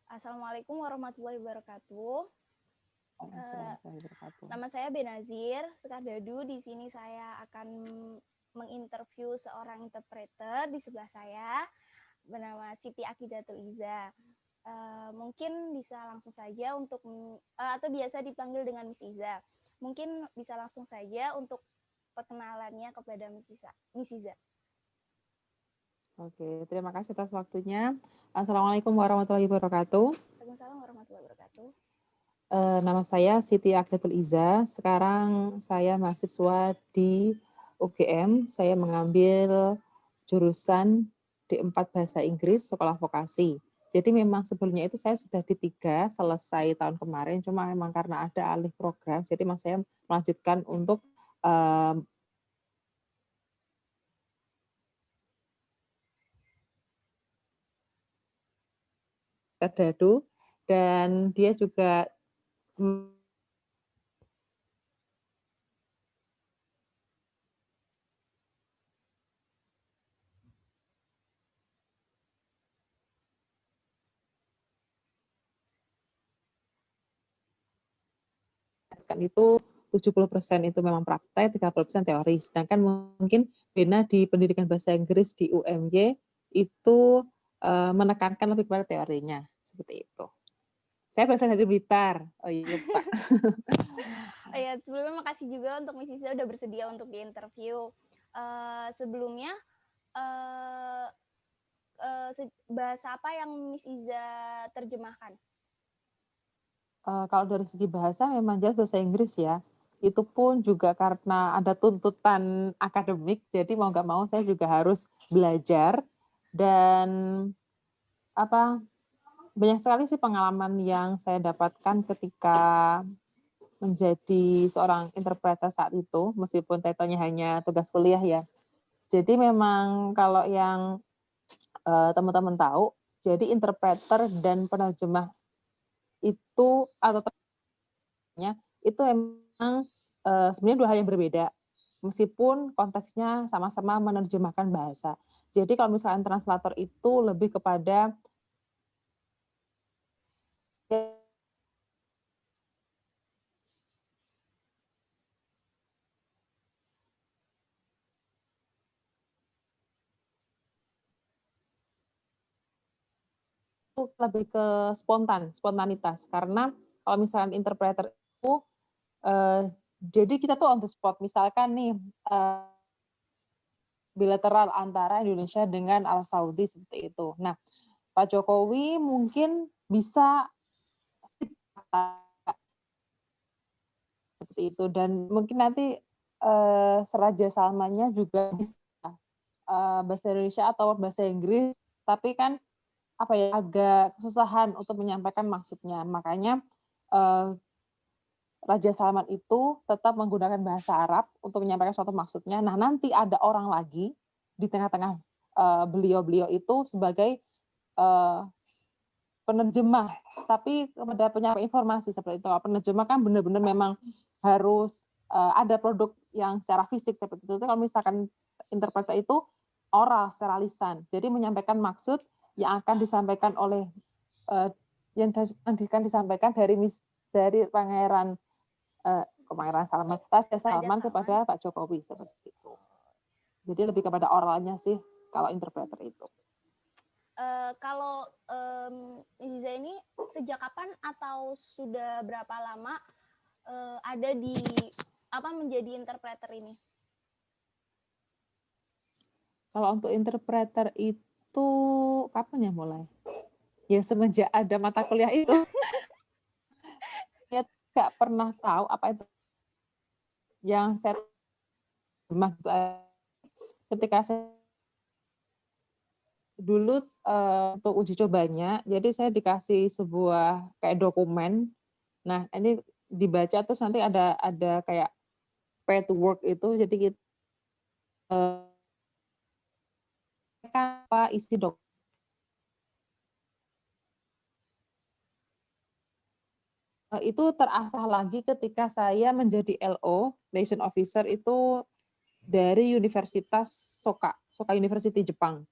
Assalamualaikum warahmatullahi wabarakatuh. Waalaikumsalam Eh, warahmatullahi wabarakatuh. Nama saya Benazir Sekardadu. Di sini saya akan menginterview seorang interpreter di sebelah saya bernama Siti Akidatul Iza. Mungkin bisa langsung saja untuk atau biasa dipanggil dengan Miss Iza. Mungkin bisa langsung saja untuk perkenalannya kepada Miss Iza. Miss Iza. Oke, terima kasih atas waktunya. Assalamualaikum warahmatullahi wabarakatuh. Waalaikumsalam warahmatullahi wabarakatuh. Nama saya Siti Akdatul Iza. Sekarang saya mahasiswa di UGM. Saya mengambil jurusan D4 Bahasa Inggris Sekolah Vokasi. Jadi memang sebelumnya itu saya sudah D3 selesai tahun kemarin, cuma memang karena ada alih program, jadi memang saya melanjutkan untuk Kardadu, dan dia juga kan itu 70% itu memang praktek, 30% teori. Sedangkan mungkin Bena di pendidikan bahasa Inggris di UMY itu menekankan lebih pada teorinya, seperti itu. Saya berasal dari Blitar. Oh iya, lupa. Ya, sebelumnya makasih juga untuk Miss Iza udah bersedia untuk diinterview. Sebelumnya uh, bahasa apa yang Miss Iza terjemahkan? Kalau dari segi bahasa memang jelas bahasa Inggris ya. Itu pun juga karena ada tuntutan akademik, jadi mau nggak mau saya juga harus belajar. Dan apa banyak sekali sih pengalaman yang saya dapatkan ketika menjadi seorang interpreter saat itu, meskipun title-nya hanya tugas kuliah ya. Jadi memang kalau yang teman-teman tahu, jadi interpreter dan penerjemah itu atau itu memang sebenarnya dua hal yang berbeda, meskipun konteksnya sama-sama menerjemahkan bahasa. Jadi kalau misalkan translator itu lebih kepada lebih ke spontanitas. Karena kalau misalkan interpreter itu, jadi kita tuh on the spot. Misalkan nih, bilateral antara Indonesia dengan Arab Saudi seperti itu. Nah, Pak Jokowi mungkin bisa seperti itu, dan mungkin nanti Raja Salmannya juga bisa bahasa Indonesia atau bahasa Inggris, tapi kan apa ya, agak kesusahan untuk menyampaikan maksudnya. Makanya Raja Salman itu tetap menggunakan bahasa Arab untuk menyampaikan suatu maksudnya. Nah, nanti ada orang lagi di tengah-tengah beliau-beliau itu sebagai uh, penerjemah, tapi kepada penyampai informasi seperti itu. Penerjemah kan benar-benar memang harus ada produk yang secara fisik seperti itu. Kalau misalkan interpreter itu oral, secara lisan, jadi menyampaikan maksud yang akan disampaikan oleh yang akan disampaikan dari Pangeran Pangeran Salman, Raja Raja Salman Salman. kepada Pak Jokowi seperti itu. Jadi lebih kepada oralnya sih kalau interpreter itu. Kalau Ziza ini sejak kapan atau sudah berapa lama ada di menjadi interpreter ini? Kalau untuk interpreter itu kapan ya mulai? Ya semenjak ada mata kuliah itu. Saya nggak pernah tahu apa itu yang saya ketika saya dulu untuk uji cobanya, jadi saya dikasih sebuah kayak dokumen. Nah, ini dibaca terus nanti ada kayak pay to work itu, jadi kita apa isi dokumen itu terasah lagi ketika saya menjadi LO, Liaison Officer itu dari Universitas Soka University Jepang.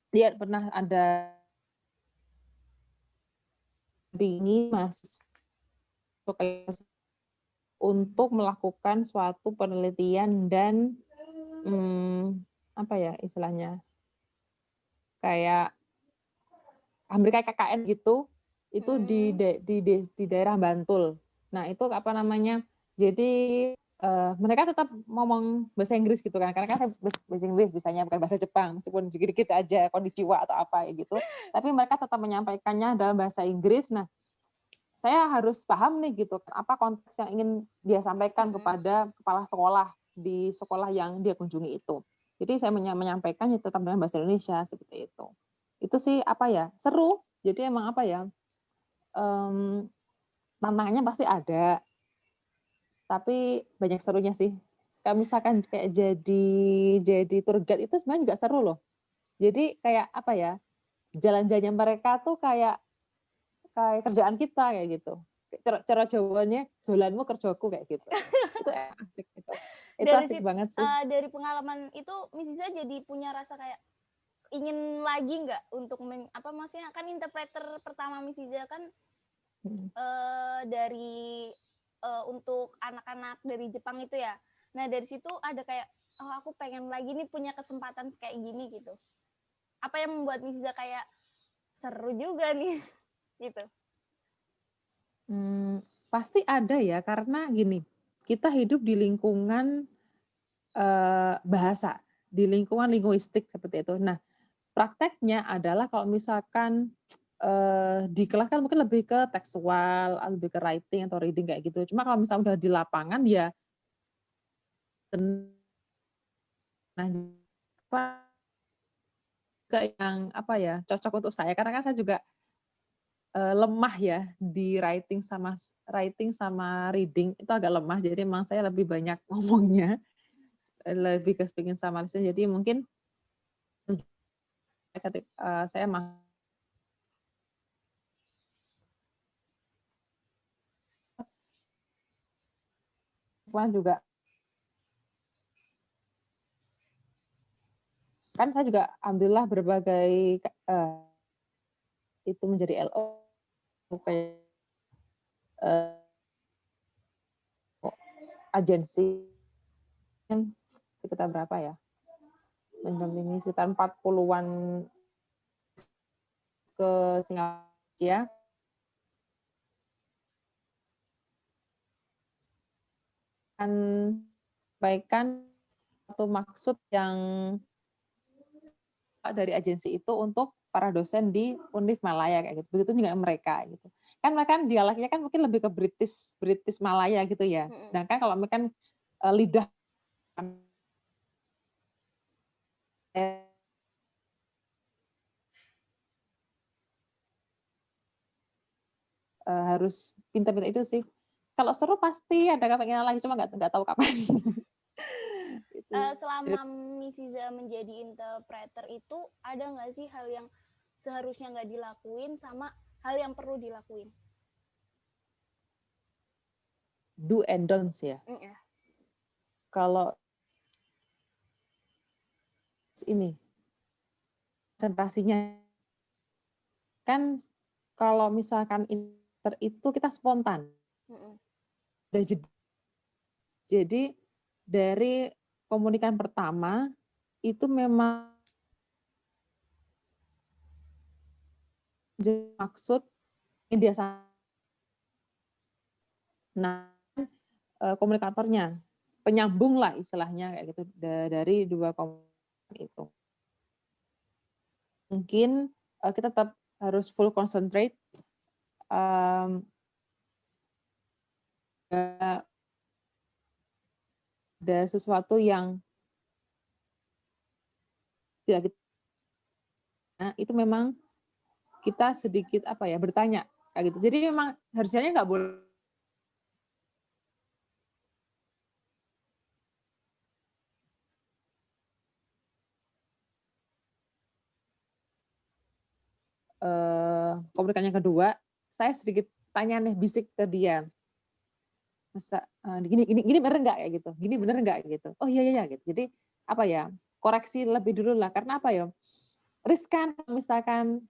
Dia pernah ada mendampingi mahasiswa untuk melakukan suatu penelitian dan apa ya istilahnya, kayak hampir kayak KKN gitu, itu di daerah Bantul. Nah itu apa namanya, jadi mereka tetap ngomong bahasa Inggris gitu kan, karena kan saya bahasa Inggris bisanya, bukan bahasa Jepang, meskipun dikit-dikit aja konnichiwa atau apa ya gitu, tapi mereka tetap menyampaikannya dalam bahasa Inggris. Nah saya harus paham nih gitu, apa konteks yang ingin dia sampaikan kepada kepala sekolah di sekolah yang dia kunjungi itu. Jadi saya menyampaikannya tetap dalam bahasa Indonesia seperti itu. Itu sih apa ya, seru. Jadi emang apa ya, tantangannya pasti ada, tapi banyak serunya sih. Kayak misalkan kayak jadi tour guide itu sebenarnya juga seru loh. Jadi kayak apa ya, jalan-jalannya mereka tuh kayak kerjaan kita kayak gitu. Cara Jawanya, dolanmu kerjaku kayak gitu. Itu asik gitu. Itu asik banget sih. Dari pengalaman itu Miss Iza jadi punya rasa kayak ingin lagi nggak untuk maksudnya kan interpreter pertama Miss Iza kan dari untuk anak-anak dari Jepang itu ya. Nah dari situ ada kayak aku pengen lagi nih punya kesempatan kayak gini gitu. Apa yang membuat Miss Iza kayak seru juga nih gitu? Pasti ada ya, karena gini, kita hidup di lingkungan bahasa, di lingkungan linguistik seperti itu. Nah, prakteknya adalah kalau misalkan di kelas kan mungkin lebih ke tekstual, lebih ke writing atau reading kayak gitu. Cuma kalau misalnya udah di lapangan ya, nah yang apa ya, cocok untuk saya karena kan saya juga lemah ya di writing sama reading itu agak lemah, jadi emang saya lebih banyak ngomongnya, lebih ke speaking sama listening. Jadi mungkin saya juga kan saya juga alhamdulillah berbagai itu menjadi LO kayak agensi sekitar berapa ya, mendampingi sekitar 40-an ke Singapura ya. Kan sampaikan satu maksud yang dari agensi itu untuk para dosen di Univ Malaya kayak gitu. Begitu juga mereka gitu. Kan mereka dialeknya kan mungkin lebih ke British Malaya gitu ya. Sedangkan kalau mereka kan lidah harus pintar-pintar itu sih. Kalau seru pasti ada kepengenan lagi, cuma nggak tahu kapan. Selama Miss Iza menjadi interpreter itu ada nggak sih hal yang seharusnya nggak dilakuin sama hal yang perlu dilakuin? Do and don'ts ya. Kalau ini konsentrasinya kan kalau misalkan itu kita spontan. Jadi dari komunikan pertama itu memang maksud yang dia komunikatornya penyambung lah istilahnya kayak gitu dari dua komunikan itu. Mungkin kita tetap harus full concentrate ada sesuatu yang tidak itu memang kita sedikit apa ya bertanya kayak gitu. Jadi memang harusnya nggak boleh komunikasi yang kedua, saya sedikit tanya nih bisik ke dia. Masa gini bener nggak kayak gitu? Gini bener nggak gitu? Oh iya iya gitu. Jadi apa ya? Koreksi lebih dulu lah karena apa ya? Riskan misalkan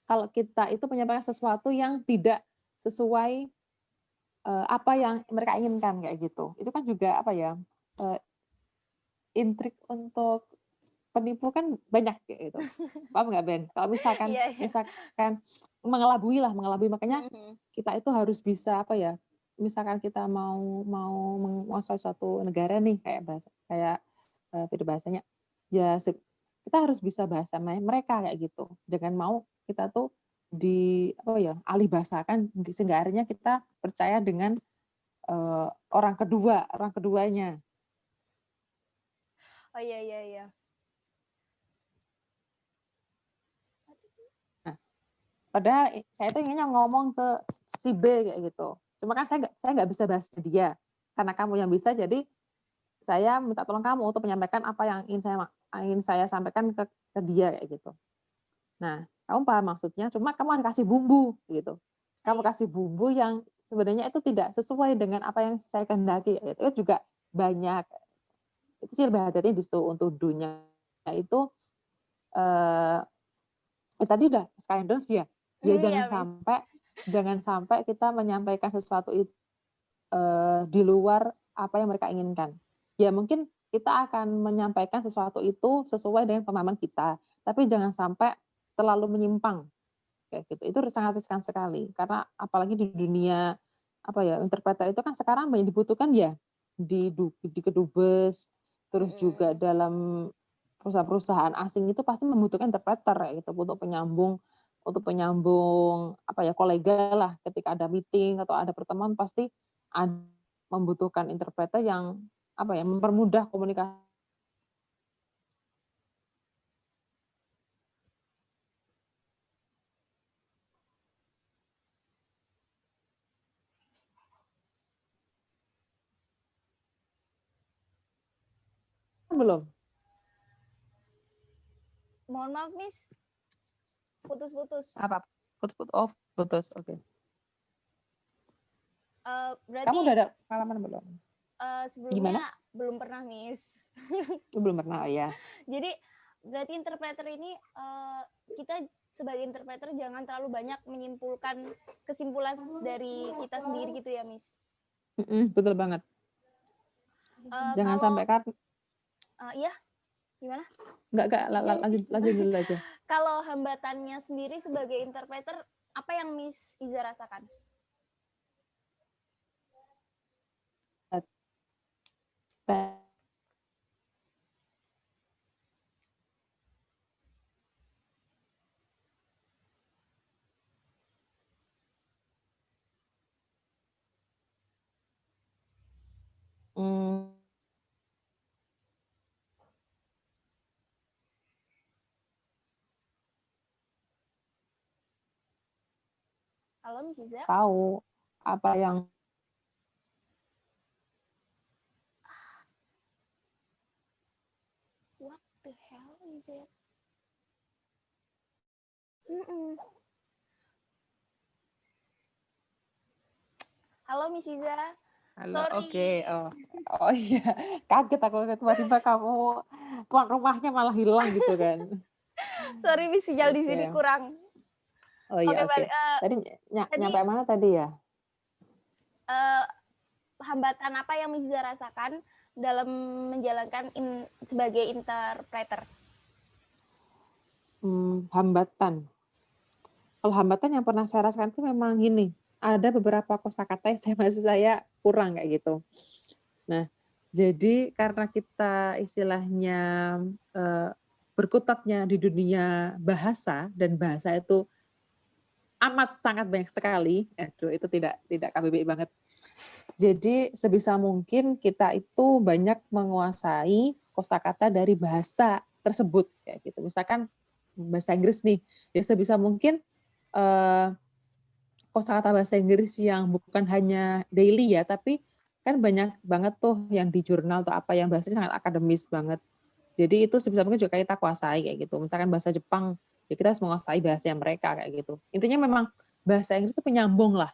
kalau kita itu menyampaikan sesuatu yang tidak sesuai, apa yang mereka inginkan kayak gitu. Itu kan juga apa ya, eee, intrik untuk penipu kan banyak kayak gitu. Paham nggak, Ben? Kalau misalkan Iya, iya. misalkan mengelabui lah, mengelabui. Makanya Mhm. kita itu harus bisa apa ya, misalkan kita mau mau menguasai suatu negara nih kayak bahasa kayak, beda bahasanya, ya kita harus bisa bahasa mereka kayak gitu. Jangan mau kita tuh apa ya, alih bahasakan sehingga akhirnya kita percaya dengan, orang keduanya. Oh, iya, iya, iya. Nah, padahal saya tuh inginnya ngomong ke si B kayak gitu. Cuma kan saya nggak bisa bahasa dia. Karena kamu yang bisa, jadi saya minta tolong kamu untuk menyampaikan apa yang ingin saya sampaikan ke dia kayak gitu. Nah, kamu paham maksudnya, cuma kamu harus kasih bumbu gitu. Oh, Kamu iya. kasih bumbu yang sebenarnya itu tidak sesuai dengan apa yang saya kehendaki, itu juga banyak. Itu sih lebih hati-hati di situ untuk dunia itu, eee, tadi udah kindness ya, ya Iya, Miss. jangan sampai kita menyampaikan sesuatu itu di luar apa yang mereka inginkan. Ya mungkin kita akan menyampaikan sesuatu itu sesuai dengan pemahaman kita, tapi jangan sampai terlalu menyimpang, kayak gitu. Itu sangat riskan sekali, karena apalagi di dunia, apa ya, interpreter itu kan sekarang banyak dibutuhkan ya, di kedubes, terus juga Mhm. dalam perusahaan-perusahaan asing itu pasti membutuhkan interpreter ya gitu, untuk penyambung, apa ya, kolega lah ketika ada meeting atau ada pertemuan pasti membutuhkan interpreter yang, apa ya, mempermudah komunikasi. Belum? Mohon maaf, Miss, putus-putus. Apa? Putus, oke. Berarti, Kamu udah ada pengalaman belum? sebelumnya Gimana? belum pernah, Miss. Belum pernah, oh ya. Jadi, berarti interpreter ini, kita sebagai interpreter jangan terlalu banyak menyimpulkan kesimpulan dari kita sendiri gitu ya, Miss? Betul banget. Jangan Kalau sampai kan iya, gimana? enggak, lanjut lanjut dulu aja. Kalau hambatannya sendiri sebagai interpreter, apa yang Miss Iza rasakan? Mmm, Halo, Miss Iza? tahu apa yang What the hell is it? Mm-mm. Halo, Miss Iza. halo, Sorry. oke, oh iya, kaget aku tiba-tiba kamu tuan rumahnya malah hilang gitu kan. Sorry, Miss, sinyal di sini Oke. kurang. Oh Oke, iya, balik. oke. Tadi Tadi nyampe mana tadi ya? eh, hambatan apa yang Miss Iza rasakan dalam menjalankan sebagai interpreter? Hambatan. Kalau hambatan yang pernah saya rasakan itu memang gini, ada beberapa kosakata yang saya kurang kayak gitu. Nah, jadi karena kita istilahnya, eee, berkutatnya di dunia bahasa dan bahasa itu amat sangat banyak sekali, aduh itu tidak KBBI banget. Jadi sebisa mungkin kita itu banyak menguasai kosakata dari bahasa tersebut, kayak gitu. Misalkan bahasa Inggris nih, ya sebisa mungkin, eee, kosakata bahasa Inggris yang bukan hanya daily ya, tapi kan banyak banget tuh yang di jurnal atau apa yang bahasanya sangat akademis banget. Jadi itu sebisa mungkin juga kita kuasai kayak gitu. Misalkan bahasa Jepang, ya kita harus menguasai bahasa mereka kayak gitu. Intinya memang bahasa Inggris itu penyambung lah.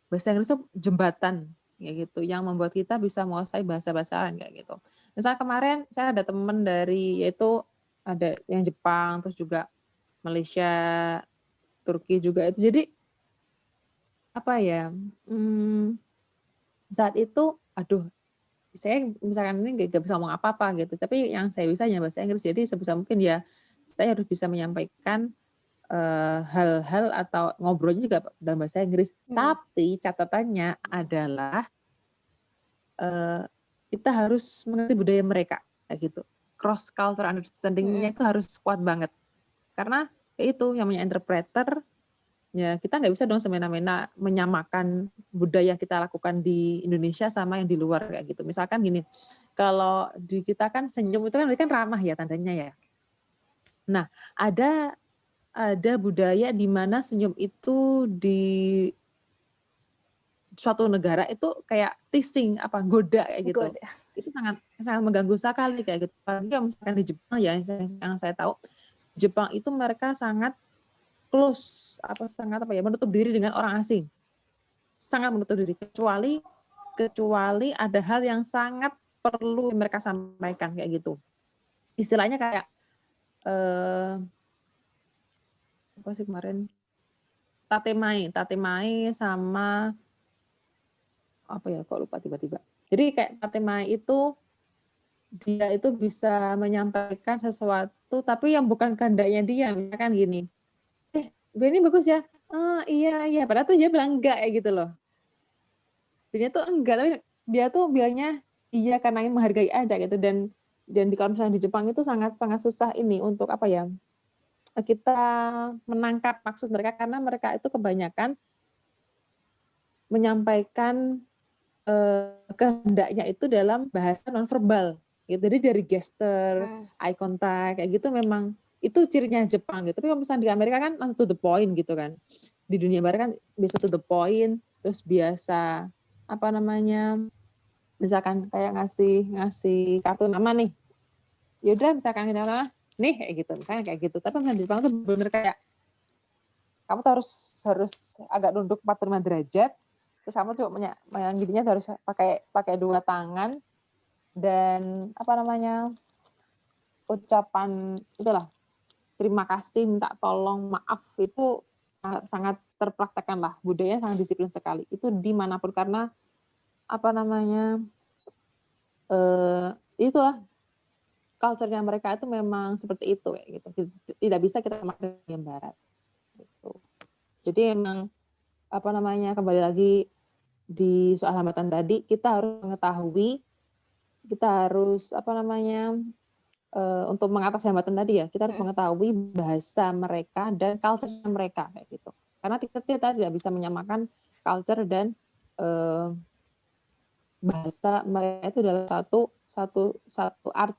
Bahasa Inggris itu jembatan kayak gitu, yang membuat kita bisa menguasai bahasa-bahasa lain kayak gitu. Misalnya kemarin saya ada temen dari yaitu ada yang Jepang, terus juga Malaysia, Turki juga itu. Jadi apa ya? Saat itu, aduh, saya misalkan ini nggak bisa ngomong apa-apa gitu. Tapi yang saya bisa hanya bahasa Inggris. Jadi sebisa mungkin ya saya harus bisa menyampaikan hal-hal atau ngobrolnya juga dalam bahasa Inggris. Tapi catatannya adalah kita harus mengerti budaya mereka kayak gitu. Cross cultural understanding-nya itu harus kuat banget. Karena itu yang punya interpreter, ya kita nggak bisa dong semena-mena menyamakan budaya yang kita lakukan di Indonesia sama yang di luar kayak gitu. Misalkan gini, kalau di kita kan senyum itu kan ramah ya tandanya ya. Nah, ada budaya di mana senyum itu di suatu negara itu kayak teasing, goda kayak gitu. Itu sangat sangat mengganggu sekali kayak gitu. Apalagi kalau misalkan di Jepang ya, yang saya tahu, Jepang itu mereka sangat close, menutup diri dengan orang asing. Sangat menutup diri, kecuali ada hal yang sangat perlu mereka sampaikan kayak gitu. Istilahnya kayak apa sih kemarin? Tatemai sama apa ya, kok lupa tiba-tiba. Jadi kayak tatemai itu dia itu bisa menyampaikan sesuatu tapi yang bukan kehendaknya dia, misalkan gini, ini bagus ya, oh iya, padahal tuh dia bilang enggak kayak gitu loh. Dia tuh enggak, tapi dia tuh bilangnya iya karena ingin menghargai aja gitu. Dan kalau misalnya di Jepang itu sangat susah ini untuk apa ya, kita menangkap maksud mereka karena mereka itu kebanyakan menyampaikan kehendaknya itu dalam bahasa nonverbal gitu. Jadi dari gesture, eye contact kayak gitu memang itu cirinya Jepang gitu. Tapi kalau misalnya di Amerika kan langsung to the point gitu kan. Di dunia barat kan biasa to the point, terus biasa misalkan kayak ngasih kartu nama nih. Ya udah misalkan kita nama nih kayak gitu, misalnya kayak gitu. Tapi misalnya di Jepang tuh bener kayak kamu tuh harus agak nunduk 45 derajat. Terus kamu coba yang gininya harus pakai dua tangan dan ucapan itulah terima kasih, minta tolong, maaf itu sangat terpraktekkan lah, budaya sangat disiplin sekali itu dimanapun karena itulah culture-nya mereka itu memang seperti itu kayak gitu, tidak bisa kita makan yang barat gitu. Jadi emang kembali lagi di soal hambatan tadi, kita harus mengetahui, kita harus untuk mengatasi hambatan tadi ya, kita harus mengetahui bahasa mereka dan culture mereka kayak gitu. Karena kita tidak bisa menyamakan culture dan bahasa mereka itu dalam satu art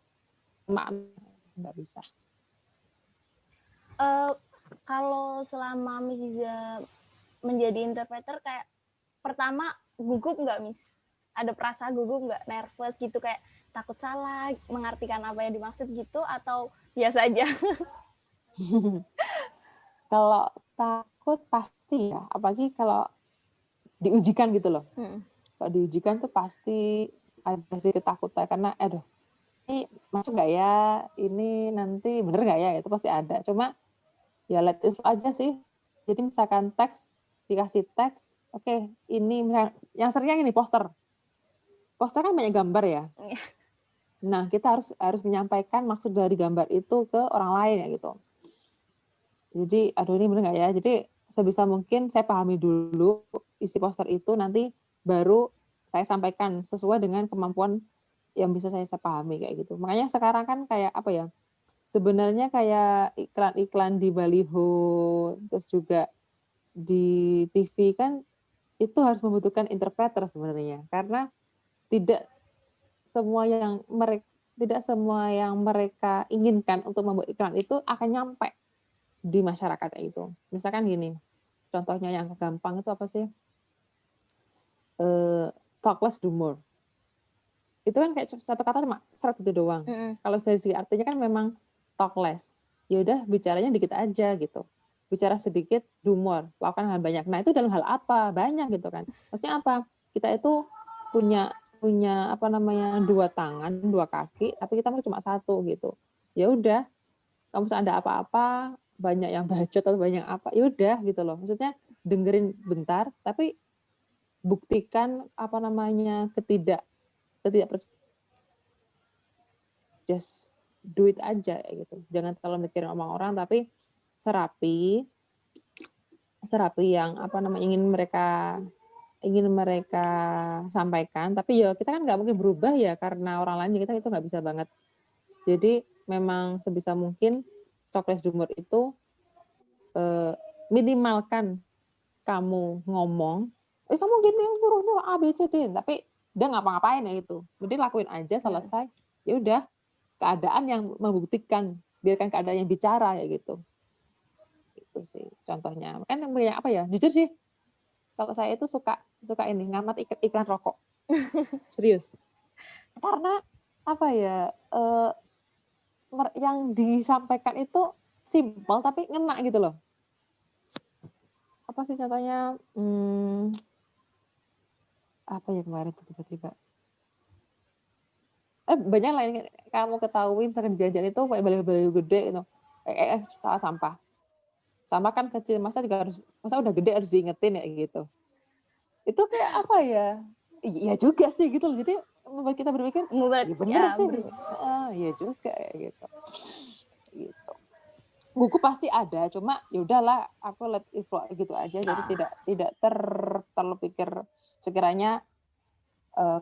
makna, nggak bisa. Kalau selama Miss Iza menjadi interpreter kayak pertama gugup nggak Miss? Ada perasaan gugup nggak, nervous gitu kayak takut salah mengartikan apa yang dimaksud gitu atau biasa aja? Kalau takut pasti ya, apalagi kalau diujikan gitu loh. Kalau diujikan tuh pasti ada sih ketakutan karena ini masuk nggak ya, ini nanti bener nggak ya, itu pasti ada. Cuma ya let it flow aja sih. Jadi misalkan dikasih teks, oke, ini misalkan, yang seringnya ini poster kan banyak gambar ya. Nah kita harus menyampaikan maksud dari gambar itu ke orang lain ya gitu. Jadi ini bener nggak ya? Jadi sebisa mungkin saya pahami dulu isi poster itu, nanti baru saya sampaikan sesuai dengan kemampuan yang bisa saya pahami kayak gitu. Makanya sekarang kan kayak apa ya? Sebenarnya kayak iklan-iklan di baliho, terus juga di TV kan itu harus membutuhkan interpreter sebenarnya, karena tidak semua yang mereka inginkan untuk membuat iklan itu akan nyampe di masyarakat itu. Misalkan gini, contohnya yang gampang itu apa sih? Talk less, do more. Itu kan kayak satu kata cuma seret itu doang. Kalau dari segi artinya kan memang talk less. Ya udah bicaranya dikit aja gitu. Bicara sedikit, do more, lakukan hal banyak. Nah, itu dalam hal apa? Banyak gitu kan. Maksudnya apa? Kita itu punya dua tangan, dua kaki, tapi kita cuma satu gitu. Ya udah, kalau misalnya ada apa-apa, banyak yang bacot atau banyak apa, ya udah gitu loh. Maksudnya dengerin bentar, tapi buktikan apa namanya ketidakpercayaan, just do it aja gitu. Jangan terlalu mikirin omong orang, tapi serapi yang apa namanya ingin mereka sampaikan. Tapi ya kita kan nggak mungkin berubah ya karena orang lain, kita itu nggak bisa banget. Jadi memang sebisa mungkin Cokles Dumur itu minimalkan kamu ngomong, kamu gini nyuruh A B C D, tapi dia ngapa-ngapain ya itu. Jadi lakuin aja, selesai. Ya udah, keadaan yang membuktikan, biarkan keadaan yang bicara ya gitu. Itu sih contohnya. Kan banyak apa ya? Jujur sih, kalau saya itu suka ini ngamat iklan rokok. Serius. Karena apa ya? Yang disampaikan itu simpel tapi ngena gitu loh. Apa sih contohnya? Apa ya kemarin tuh tiba-tiba? Banyak lah yang kamu ketahui, misalkan di jajan itu kayak baliho-baliho gede itu, salah sampah. Sama kan kecil, masa udah gede harus diingetin ya gitu. Itu kayak apa ya? Iya juga sih gitu loh. Jadi membuat kita berpikir, iya bener sih. Iya juga ya gitu. Gitu. Buku pasti ada, cuma ya udahlah aku let it flow gitu aja. Jadi tidak terlalu pikir, sekiranya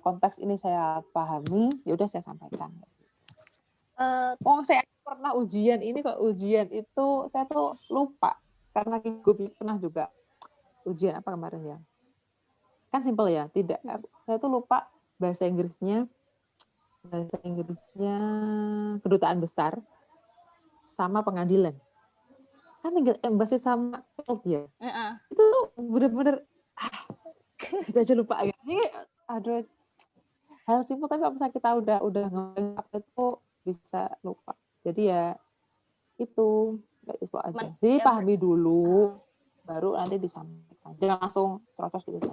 konteks ini saya pahami, ya udah saya sampaikan. Saya pernah ujian itu saya tuh lupa karena gue pernah juga ujian apa kemarin ya. Kan simpel ya, saya tuh lupa bahasa Inggrisnya kedutaan besar sama pengadilan. Kan tinggal embasi sama ya. Itu tuh bener-bener kita aja lupa ya. Aduh, hal simpel tapi kalau misalnya kita udah ngomongin apa itu bisa lupa. Jadi ya itu aja. Jadi pahami dulu, baru nanti disampaikan. Jangan langsung terus gitu.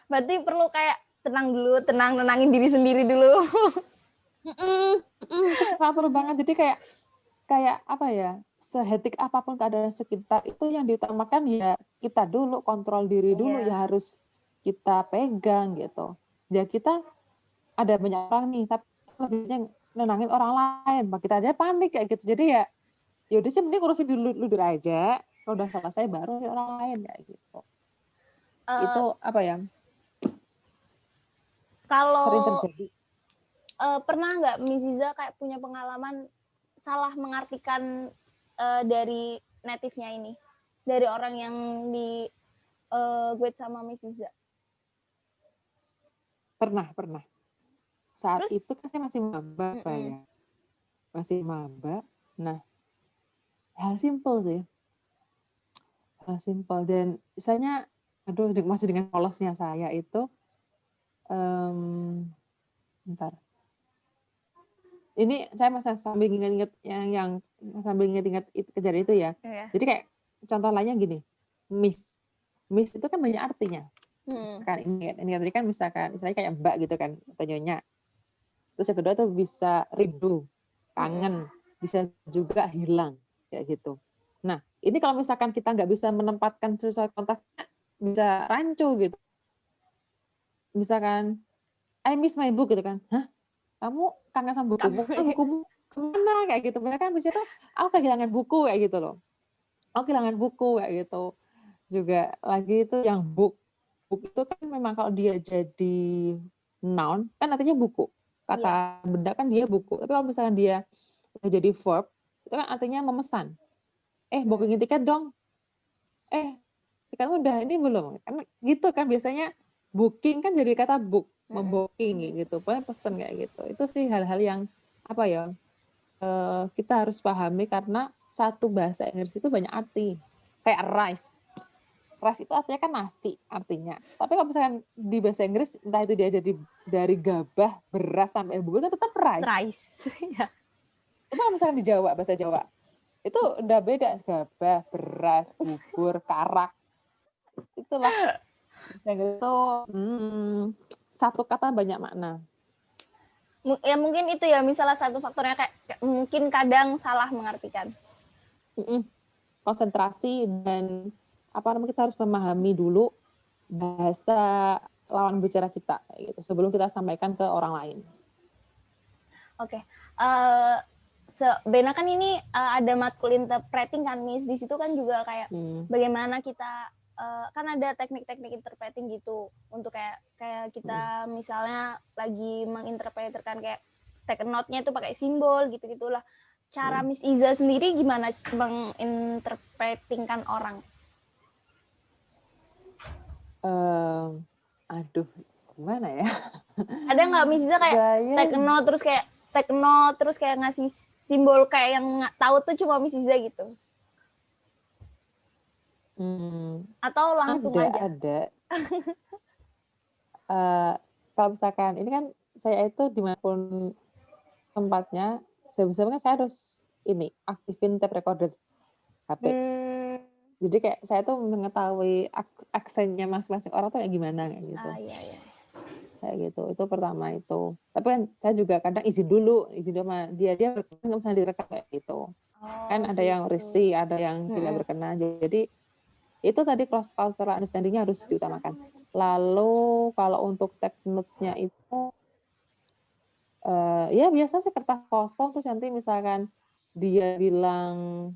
Berarti perlu kayak tenang dulu, nenangin diri sendiri dulu. Itu perlu banget. Jadi kayak apa ya? Sehetik apapun keadaan sekitar, itu yang diutamakan ya kita dulu, kontrol diri dulu ya harus kita pegang gitu. Ya kita ada banyak orang nih, tapi lebihnya nenangin orang lain, kita aja panik kayak gitu. Jadi ya udah sih mending urusin dulu aja. Kalau udah selesai baru orang lain kayak gitu. Itu apa ya? Kalau sering terjadi. Pernah nggak Miss Ziza kayak punya pengalaman salah mengartikan dari native-nya ini, dari orang yang di guide sama Miss Ziza? Pernah. Saat terus, itu kan saya masih maba ya. Masih maba. Nah, hal simpel sih. Hal simpel. Dan misalnya, masih dengan polosnya saya itu, bentar. Ini saya masih sambil ingat-ingat yang sambil ingat-ingat kejadian itu ya. Jadi kayak contoh lainnya gini. Miss itu kan banyak artinya. Misalkan ini tadi kan misalnya kayak mbak gitu kan, atau nyonya. Terus yang kedua tuh bisa rindu, kangen, bisa juga hilang kayak gitu. Nah, ini kalau misalkan kita nggak bisa menempatkan sesuatu kontaknya, bisa rancu gitu. Misalkan, I miss my book gitu kan. Hah? Kamu kangen sama bukumu? Bukumu kemana? Kayak gitu. Mereka kan bisa tuh, aku kehilangan buku kayak gitu loh. Aku kehilangan buku kayak gitu. Juga lagi itu yang book. Book itu kan memang kalau dia jadi noun, kan artinya buku. Kata benda kan dia buku. Tapi kalau misalkan dia jadi verb, itu kan artinya memesan. Booking tiket dong. Tiketmu udah ini belum? Kan gitu kan biasanya booking kan jadi kata book, membooking gitu. Pokoknya pesen kayak gitu. Itu sih hal-hal yang apa ya? Kita harus pahami karena satu bahasa Inggris itu banyak arti. Kayak rice. Rice itu artinya kan nasi artinya. Tapi kalau misalkan di bahasa Inggris entah itu dia dari gabah, beras sampai bubur itu tetap rice. Rice. Ya. Tapi kalau misalkan di Jawa, bahasa Jawa itu udah beda, gabah, beras, bubur, karak. Itulah bahasa Inggris itu satu kata banyak makna. Ya mungkin itu ya misalnya satu faktornya kayak mungkin kadang salah mengartikan. konsentrasi dan kita harus memahami dulu bahasa lawan bicara kita gitu sebelum kita sampaikan ke orang lain. Oke. Bena kan ini ada matkul interpreting kan, Miss. Di situ kan juga kayak bagaimana kita kan ada teknik-teknik interpreting gitu untuk kayak kita misalnya lagi menginterpreterkan kayak take note-nya itu pakai simbol gitu-gitulah. Cara Miss Iza sendiri gimana menginterpretingkan orang? Aduh, gimana ya? Ada nggak Miss Iza kayak take note terus kayak ngasih simbol kayak yang nggak tahu tuh cuma Miss Iza gitu? Atau langsung aja? Ada. Kalau misalkan ini kan saya itu dimanapun tempatnya, sebisa-bisa kan saya harus aktifin tape recorder HP. Jadi kayak saya tuh mengetahui aksennya masing-masing orang tuh kayak gimana kayak gitu. Iya. Kayak gitu, itu pertama itu. Tapi kan saya juga kadang izin dulu sama dia berkenan nggak usah direkam kayak gitu. Kan ada yang risih, ada yang tidak berkenan. Jadi itu tadi cross cultural understanding-nya harus diutamakan. Lalu kalau untuk take notes-nya itu ya biasa sih kertas kosong terus nanti misalkan dia bilang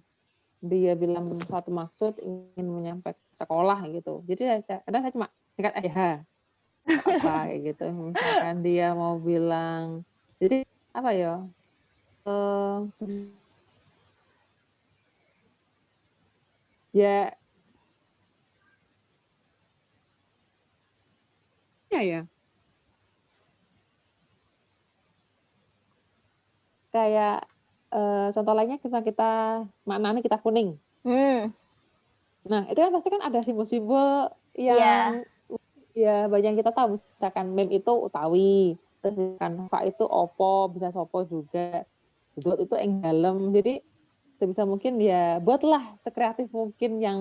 satu maksud ingin menyampaikan sekolah gitu. Jadi kadang saya cuma singkat aja apa kayak gitu. Misalkan dia mau bilang jadi apa ya? Ya kayak contoh lainnya kita maknanya kita kuning. Nah, itu kan pasti kan ada simbol-simbol yang ya banyak yang kita tahu. Misalkan mem itu utawi, terus misalkan fa itu opo, bisa sopo juga. Dot itu eng dalem. Jadi sebisa mungkin ya buatlah sekreatif mungkin yang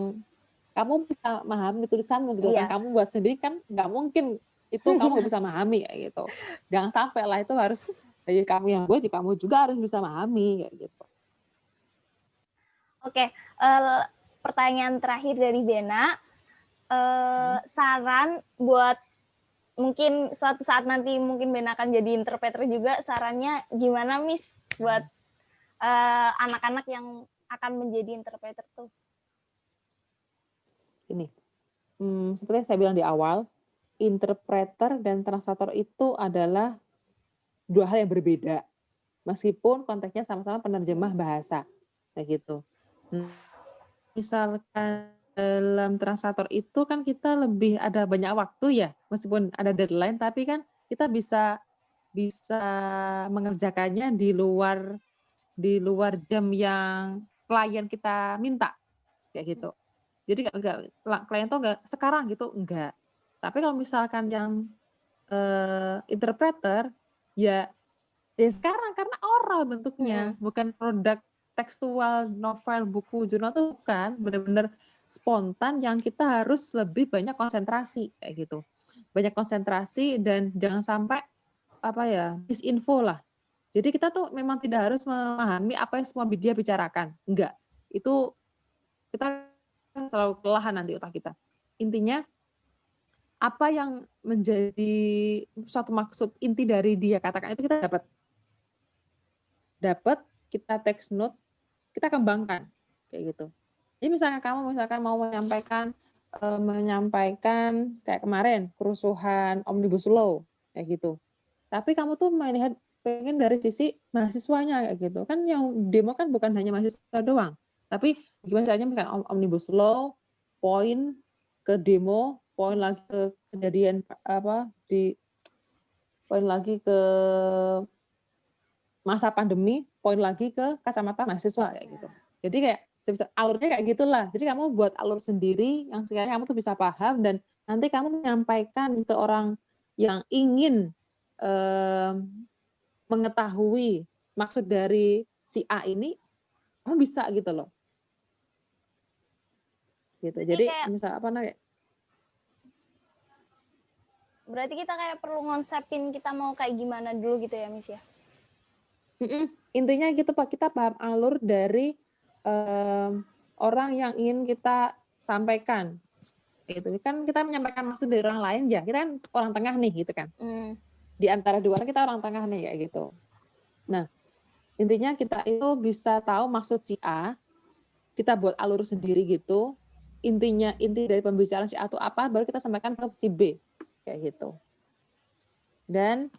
kamu bisa memahami tulisanmu gitu kan. Kamu buat sendiri kan nggak mungkin itu kamu nggak bisa memahami kayak gitu. Jangan sampai lah itu harus kamu yang buat, kamu juga harus bisa memahami kayak gitu. Oke, pertanyaan terakhir dari Bena, saran buat mungkin suatu saat nanti mungkin Bena akan jadi interpreter juga, sarannya gimana Miss buat anak-anak yang akan menjadi interpreter tuh? Ini, seperti yang saya bilang di awal, interpreter dan translator itu adalah dua hal yang berbeda. Meskipun konteksnya sama-sama penerjemah bahasa, kayak gitu. Misalkan dalam translator itu kan kita lebih ada banyak waktu ya, meskipun ada deadline, tapi kan kita bisa mengerjakannya di luar jam yang klien kita minta, kayak gitu. Jadi klien tuh nggak sekarang gitu, enggak. Tapi kalau misalkan yang interpreter ya sekarang karena oral bentuknya, bukan produk tekstual, novel, buku, jurnal tuh bukan, benar-benar spontan yang kita harus lebih banyak konsentrasi kayak gitu. Banyak konsentrasi dan jangan sampai misinfo lah. Jadi kita tuh memang tidak harus memahami apa yang semua dia bicarakan, enggak. Itu kita selalu kelelahan nanti otak kita. Intinya apa yang menjadi suatu maksud inti dari dia katakan itu kita dapat kita text note, kita kembangkan kayak gitu. Jadi misalnya kamu mau menyampaikan kayak kemarin kerusuhan Omnibus Law kayak gitu. Tapi kamu tuh melihat pengen dari sisi mahasiswanya kayak gitu. Kan yang demo kan bukan hanya mahasiswa doang. Tapi gimana caranya misalkan Omnibus Law, poin ke demo, poin lagi ke kejadian poin lagi ke masa pandemi, poin lagi ke kacamata mahasiswa kayak gitu. Jadi kayak alurnya kayak gitulah. Jadi kamu buat alur sendiri yang sekiranya kamu tuh bisa paham dan nanti kamu menyampaikan ke orang yang ingin mengetahui maksud dari si A ini, kamu bisa gitu loh. Gitu. Jadi misal berarti kita kayak perlu ngonsepin kita mau kayak gimana dulu gitu ya, Miss ya? Intinya gitu Pak, kita paham alur dari orang yang ingin kita sampaikan. Gitu. Kan kita menyampaikan maksud dari orang lain ya. Kita kan orang tengah nih gitu kan. Di antara dua orang kita orang tengah nih kayak gitu. Nah, intinya kita itu bisa tahu maksud si A, kita buat alur sendiri gitu. Inti dari pembicaraan si A itu apa, baru kita sampaikan ke si B kayak gitu. Dan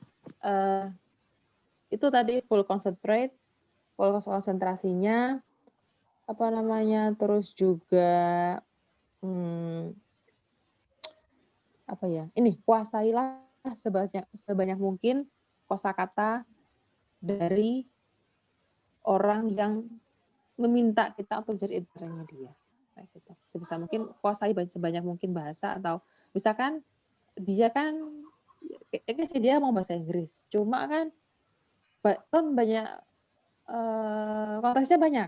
itu tadi full konsentrasinya, apa namanya, terus juga apa ya? Ini kuasailah sebanyak mungkin kosakata dari orang yang meminta kita untuk jadi editornya dia. Kayak gitu. Sebisa mungkin kuasai sebanyak mungkin bahasa, atau misalkan dia kan dia mau bahasa Inggris, cuma kan banyak konteksnya banyak.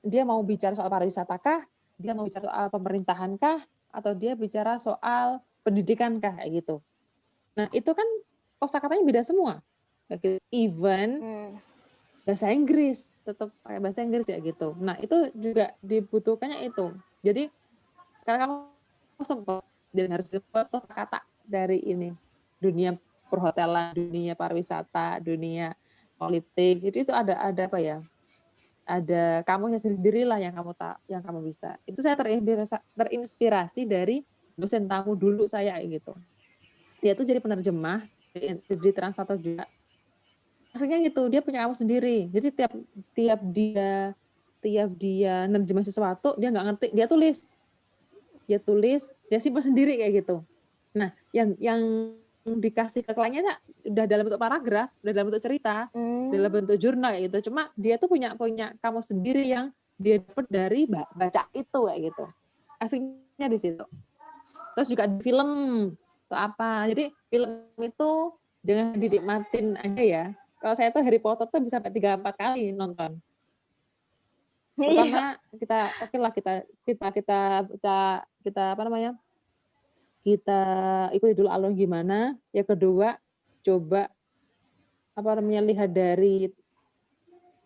Dia mau bicara soal pariwisata kah? Dia mau bicara soal pemerintahan kah? Atau dia bicara soal pendidikan kah? Kayak gitu. Nah, itu kan kosakatanya beda semua. Even bahasa Inggris, tetap pakai bahasa Inggris ya gitu. Nah, itu juga dibutuhkannya itu. Jadi, kalau kamu sempat dan harus sempat kosakata dari ini, dunia perhotelan, dunia pariwisata, dunia politik. Jadi itu ada apa ya? Ada kamunya sendirilah yang kamu bisa. Itu saya terinspirasi dari dosen tamu dulu saya gitu. Dia tuh jadi penerjemah di Translator juga. Maksudnya gitu, dia punya kamu sendiri. Jadi tiap dia nerjemah sesuatu, dia nggak ngerti, dia tulis, dia simpan sendiri kayak gitu. Nah, yang dikasih ke kliennya udah dalam bentuk paragraf, udah dalam bentuk cerita, dalam bentuk jurnal kayak gitu. Cuma dia tuh punya kamu sendiri yang dia dapat dari baca itu kayak gitu. Asiknya di situ. Terus juga di film atau apa. Jadi film itu jangan dinikmatin aja ya. Kalau saya tuh Harry Potter tuh bisa sampai 3-4 kali nonton. Pertama kita apa namanya? Kita ikuti dulu alur gimana. Yang kedua, coba apa namanya, lihat dari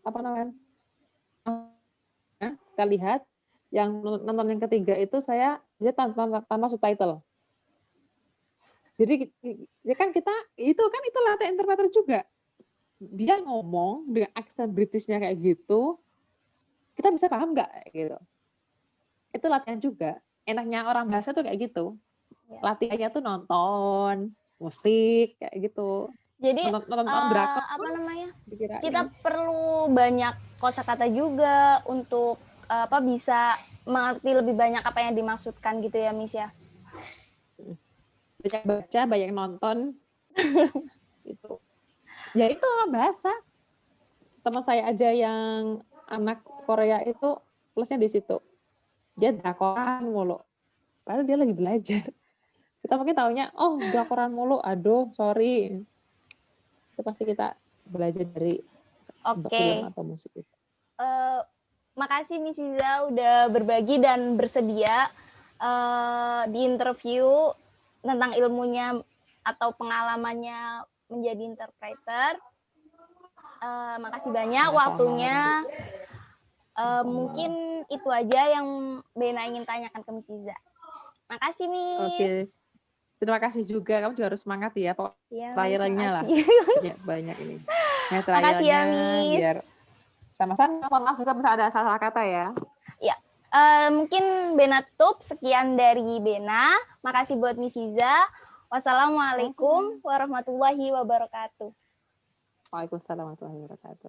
apa namanya? Kita lihat. Yang nonton yang ketiga itu saya tanpa subtitle. Jadi ya kan itu latihan interpreter juga. Dia ngomong dengan aksen Britishnya kayak gitu, kita bisa paham nggak gitu. Itu latihan juga. Enaknya orang bahasa tuh kayak gitu. Latihannya tuh nonton musik kayak gitu. Jadi nonton drakor apa namanya? dikirain. Kita perlu banyak kosakata juga untuk bisa mengerti lebih banyak apa yang dimaksudkan gitu ya, Miss ya. Banyak baca, banyak nonton. Itu. Ya itu bahasa. Teman saya aja yang anak Korea itu plusnya di situ. Dia drakoran mulu. Padahal dia lagi belajar. Kita mungkin taunya, oh drakoran mulu, aduh sorry. Itu pasti kita belajar dari film atau musik itu. Makasih Miss Iza udah berbagi dan bersedia di interview tentang ilmunya atau pengalamannya menjadi interpreter. Makasih banyak waktunya. Mungkin itu aja yang Bena ingin tanyakan ke Miss Iza. Makasih Miss. Oke. Terima kasih juga, kamu juga harus semangat ya. Trialnya lah. Banyak ini. Ya, makasih ya Miss. Biar sama-sama, maaf juga misalnya ada salah kata ya. Ya. Mungkin Bena tutup. Sekian dari Bena. Makasih buat Miss Iza. Wassalamualaikum warahmatullahi wabarakatuh. Waalaikumsalam warahmatullahi wabarakatuh.